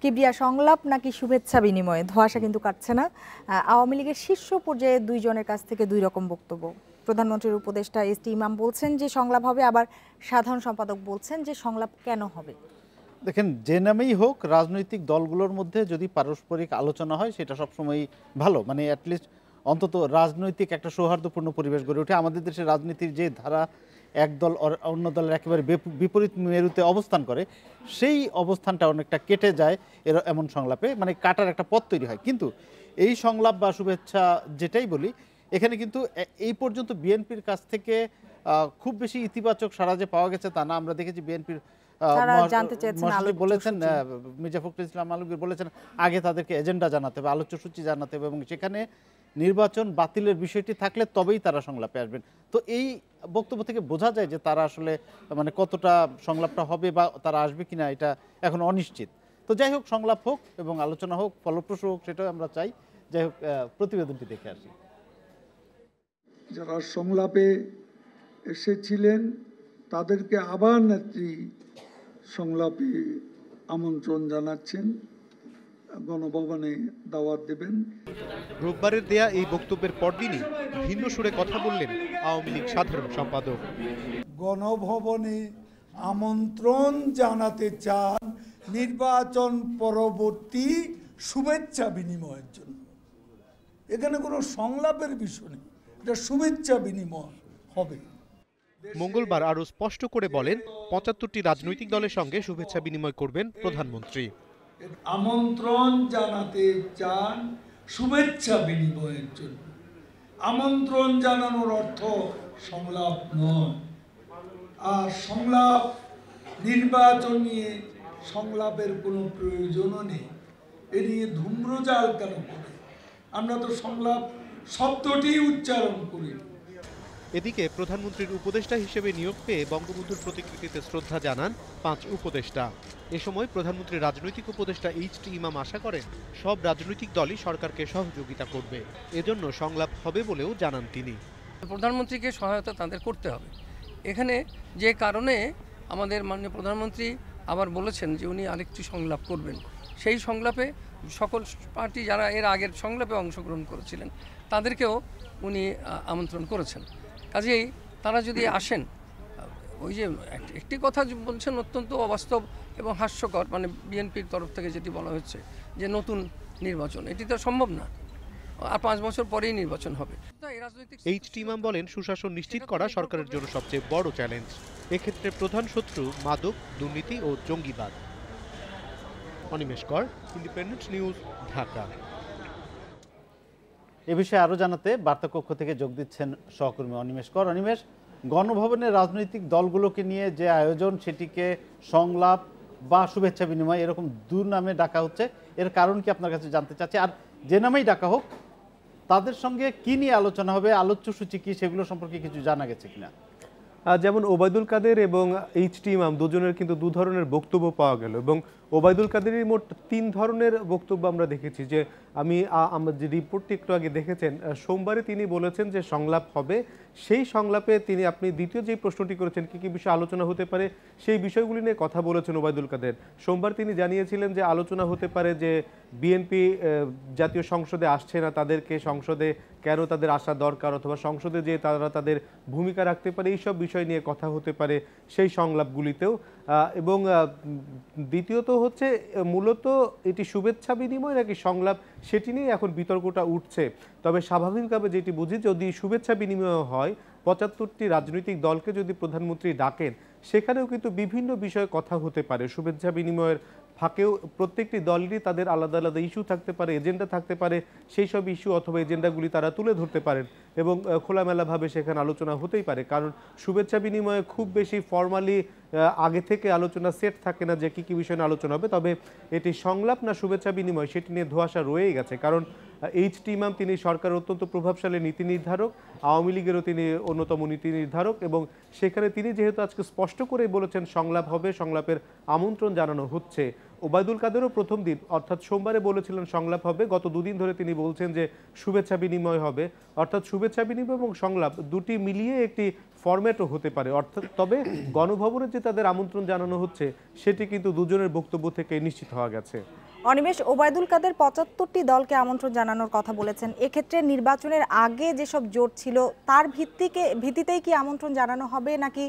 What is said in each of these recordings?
কিবরিয়া, সংলাপ নাকি শুভেচ্ছা বিনিময়, ধোঁয়াশা কিন্তু কাটছে না। আওয়ামী লীগের শীর্ষ পর্যায়ে দুইজনের কাছ থেকে দুই রকম বক্তব্য। প্রধানমন্ত্রীর উপদেষ্টা এস.টি. ইমাম বলছেন যে সংলাপ হবে, আবার সাধারণ সম্পাদক বলছেন যে সংলাপ কেন হবে। দেখেন, যে নামেই হোক রাজনৈতিক দলগুলোর মধ্যে যদি পারস্পরিক আলোচনা হয় সেটা সবসময় ভালো, মানে অ্যাটলিস্ট অন্তত রাজনৈতিক একটা সৌহার্দ্যপূর্ণ পরিবেশ গড়ে ওঠে। আমাদের দেশের রাজনীতির যে ধারা, এক দল অন্য দলের একেবারে বিপরীত মেরুতে অবস্থান করে, সেই অবস্থানটা অনেকটা কেটে যায় এমন সংলাপে, মানে কাটার একটা পথ তৈরি হয়। কিন্তু এই সংলাপ বা শুভেচ্ছা যেটাই বলি, এখানে কিন্তু এই পর্যন্ত বিএনপির কাছ থেকে খুব বেশি ইতিবাচক সাড়া যে পাওয়া গেছে তা না। আমরা দেখেছি বিএনপির বলেছেন, মির্জা ফখরুল ইসলাম আলমগীর বলেছেন আগে তাদেরকে এজেন্ডা জানাতে হবে, আলোচ্য সূচি জানাতে হবে, এবং সেখানে নির্বাচন বাতিলের বিষয়টি থাকলে তবেই তারা সংলাপে আসবেন। তো এই বক্তব্য থেকে বোঝা যায় যে তারা আসলে মানে কতটা সংলাপটা হবে বা তারা আসবে কিনা এটা এখন অনিশ্চিত। তো যাই হোক, সংলাপ হোক এবং আলোচনা হোক, ফলপ্রসূ হোক, সেটাও আমরা চাই। যাই হোক, প্রতিবেদনটি দেখে আসি। যারা সংলাপে এসেছিলেন তাদেরকে আবার নেত্রী সংলাপে আমন্ত্রণ জানাচ্ছেন, গণভবনে দাওয়াত দেবেন। রোববারের দেয়া এই বক্তব্যের পরদিনই ভিন্ন সুরে কথা বললেন আওয়ামী লীগ সাধারণ সম্পাদক। গণভবনে আমন্ত্রণ জানাতে চান নির্বাচন পরবর্তী শুভেচ্ছা বিনিময়ের জন্য। এখানে কোনো সংলাপের বিষয় নেই, এটা শুভেচ্ছা বিনিময় হবে। মঙ্গলবার আরো স্পষ্ট করে বলেন ৭৫টি রাজনৈতিক দলের সঙ্গে শুভেচ্ছা বিনিময় করবেন প্রধানমন্ত্রী। আমন্ত্রণ জানাতে চান শুভেচ্ছা বিনিময়ের জন্য। আমন্ত্রণ জানানোর অর্থ সংলাপ নয়। আর সংলাপ, নির্বাচন নিয়ে সংলাপের কোনো প্রয়োজনও নেই। এ নিয়ে ধূম্রজাল কেন করে? আমরা তো সংলাপ শব্দটি উচ্চারণ করি। এদিকে প্রধানমন্ত্রীর উপদেষ্টা হিসেবে নিয়োগ পেয়ে বঙ্গবন্ধুর প্রতিকৃতিতে শ্রদ্ধা জানান ৫ উপদেষ্টা। এ সময় প্রধানমন্ত্রীর রাজনৈতিক উপদেষ্টা এইচ.টি. ইমাম আশা করেন সব রাজনৈতিক দলই সরকারকে সহযোগিতা করবে, এজন্য সংলাপ হবে বলেও জানান তিনি। প্রধানমন্ত্রীকে সহায়তা তাদের করতে হবে। এখানে যে কারণে আমাদের মাননীয় প্রধানমন্ত্রী আবার বলেছেন যে উনি আরেকটি সংলাপ করবেন, সেই সংলাপে সকল পার্টি যারা এর আগের সংলাপে অংশগ্রহণ করেছিলেন তাদেরকেও উনি আমন্ত্রণ করেছেন। কাজেই তারা যদি আসেন, ওই যে একটি কথা বলছেন অত্যন্ত অবাস্তব এবং হাস্যকর, মানে বিএনপির তরফ থেকে যেটি বলা হচ্ছে যে নতুন নির্বাচন, এটি তো সম্ভব না, আর ৫ বছর পরেই নির্বাচন হবে। এইচ.টি. ইমাম বলেন সুশাসন নিশ্চিত করা সরকারের জন্য সবচেয়ে বড় চ্যালেঞ্জ। এক্ষেত্রে প্রধান শত্রু মাদক, দুর্নীতি ও জঙ্গিবাদ। অনিমেষ কর, ইন্ডিপেন্ডেন্ট নিউজ, ঢাকা। এ বিষয়ে আরো জানাতে বার্তাকক্ষ থেকে যোগ দিচ্ছেন সহকর্মী অনিমেষ কর। অনিমেষ, গণভবনের রাজনৈতিক দলগুলোকে নিয়ে যে আয়োজন, সেটিকে সংলাপ বা শুভেচ্ছা বিনিময় এরকম দু নামে ডাকা হচ্ছে, এর কারণ কি আপনার কাছে জানতে চাচ্ছি। আর যে নামেই ডাকা হোক, তাদের সঙ্গে কি নিয়ে আলোচনা হবে, আলোচ্য সূচি কি, সেগুলো সম্পর্কে কিছু জানা গেছে কিনা? যেমন ওবায়দুল কাদের এবং এইচ.টি. ইমাম দুজনের কিন্তু দু ধরনের বক্তব্য পাওয়া গেল, এবং ওবায়দুল কাদেরের মোট ৩ ধরনের বক্তব্য আমরা দেখেছি। যে আমার যে রিপোর্টটি একটু আগে দেখেছেন, সোমবারে তিনি বলেছেন যে সংলাপ হবে। সেই সংলাপে তিনি, আপনি দ্বিতীয় যে প্রশ্নটি করেছেন কি কি বিষয়ে আলোচনা হতে পারে, সেই বিষয়গুলি নিয়ে কথা বলেছেন ওবায়দুল কাদের। সোমবার তিনি জানিয়েছিলেন যে আলোচনা হতে পারে যে বিএনপি জাতীয় সংসদে আসছে না, তাদেরকে সংসদে কেন তাদের আসা দরকার, অথবা সংসদে যে তারা তাদের ভূমিকা রাখতে পারে, এইসব বিষয় নিয়ে কথা হতে পারে সেই সংলাপগুলিতেও। এবং দ্বিতীয়ত হচ্ছে মূলত এটি শুভেচ্ছা বিনিময় নাকি সংলাপ, সেটি নিয়ে এখন বিতর্কটা উঠছে। তবে স্বাভাবিকভাবে যেটি বুঝি, যদি শুভেচ্ছা বিনিময় হয়, ৭৫টি রাজনৈতিক দলকে যদি প্রধানমন্ত্রী ডাকেন, সেখানেও কিন্তু বিভিন্ন বিষয়ে কথা হতে পারে। শুভেচ্ছা বিনিময়ের ফাঁকেও প্রত্যেকটি দলেরই তাদের আলাদা আলাদা ইস্যু থাকতে পারে, এজেন্ডা থাকতে পারে, সেই সব ইস্যু অথবা এজেন্ডাগুলি তারা তুলে ধরতে পারেন এবং খোলামেলাভাবে সেখানে আলোচনা হতেই পারে। কারণ শুভেচ্ছা বিনিময়ে খুব বেশি ফর্মালি আগে থেকে আলোচনা সেট থাকে না যে কী কী বিষয় নিয়ে আলোচনা হবে। তবে এটি সংলাপ না শুভেচ্ছা বিনিময়, সেটি নিয়ে ধোঁয়াশা রয়েই গেছে। কারণ এইচ.টি. ইমাম তিনি সরকারের অত্যন্ত প্রভাবশালী নীতি নির্ধারক, আওয়ামী লীগেরও তিনি অন্যতম নীতি নির্ধারক, এবং সেখানে তিনি যেহেতু আজকে স্পষ্ট করেই বলেছেন সংলাপ হবে, সংলাপের আমন্ত্রণ জানানো হচ্ছে। ওবায়দুল কাদেরও প্রথম দিন অর্থাৎ সোমবারে বলেছিলেন সংলাপ হবে, গত দুদিন ধরে তিনি বলছেন যে শুভেচ্ছা বিনিময় হবে। অর্থাৎ শুভেচ্ছা বিনিময় এবং সংলাপ দুটি মিলিয়ে একটি ফরম্যাটও হতে পারে। অর্থাৎ তবে গণভবনে যে তাদের আমন্ত্রণ জানানো হচ্ছে, সেটি কিন্তু দুজনের বক্তব্য থেকে নিশ্চিত হওয়া গেছে। অনিমেষ, ওবায়দুল কাদের ৭৫টি দলকে আমন্ত্রণ জানানোর কথা বলেছেন। এক্ষেত্রে নির্বাচনের আগে যেসব জোট ছিল তার ভিত্তিতেই কি আমন্ত্রণ জানানো হবে নাকি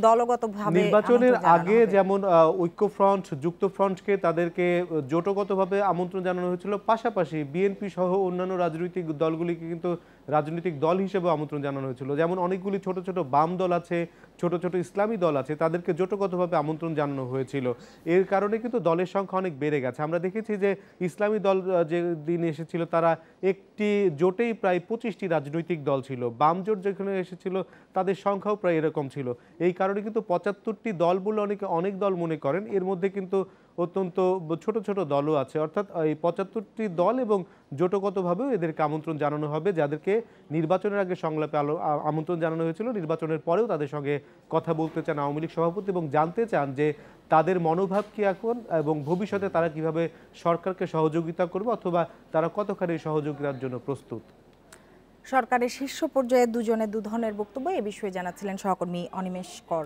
দলগতভাবে? নির্বাচনের আগে যেমন ঐক্যফ্রন্ট, যুক্তফ্রন্টকে তাদেরকে জোটগতভাবে আমন্ত্রণ জানানো হয়েছিল, পাশাপাশি বিএনপি সহ অন্যান্য রাজনৈতিক দলগুলিকে কিন্তু রাজনৈতিক দল হিসেবে আমন্ত্রণ জানানো হয়েছিল। যেমন অনেকগুলি ছোট ছোট বাম দল আছে, ছোট ছোট ইসলামী দল আছে, তাদেরকে জোটগতভাবে আমন্ত্রণ জানানো হয়েছিল। এর কারণে কিন্তু দলের সংখ্যা অনেক বেড়ে গেছে। আমরা দেখেছি যে ইসলামী দল যে দিন এসেছিল তারা একটি জোটেই প্রায় 25টি রাজনৈতিক দল ছিল। বাম জোট যেখানে এসেছিল তাদের সংখ্যাও প্রায় এরকম ছিল। এই কারণে কিন্তু ৭৫টি দল বলে অনেক দল মনে করেন, এর মধ্যে কিন্তু অত্যন্ত ছোট ছোট দলও আছে। অর্থাৎ এই ৭৫টি দল এবং জোটগতভাবেও এদেরকে আমন্ত্রণ জানানো হবে, যাদেরকে নির্বাচনের আগে সংলাপে আমন্ত্রণ জানানো হয়েছিল। নির্বাচনের পরেও তাদের সঙ্গে কথা বলতে চান আওয়ামী লীগ সভাপতি এবং জানতে চান যে তাদের মনোভাব কি এখন এবং ভবিষ্যতে তারা কিভাবে সরকারকে সহযোগিতা করবে অথবা তারা কতখানি সহযোগিতার জন্য প্রস্তুত। সরকারের শীর্ষ পর্যায়ে দুজনের দু ধরনের বক্তব্য এ বিষয়ে জানাচ্ছিলেন সহকর্মী অনিমেষ কর।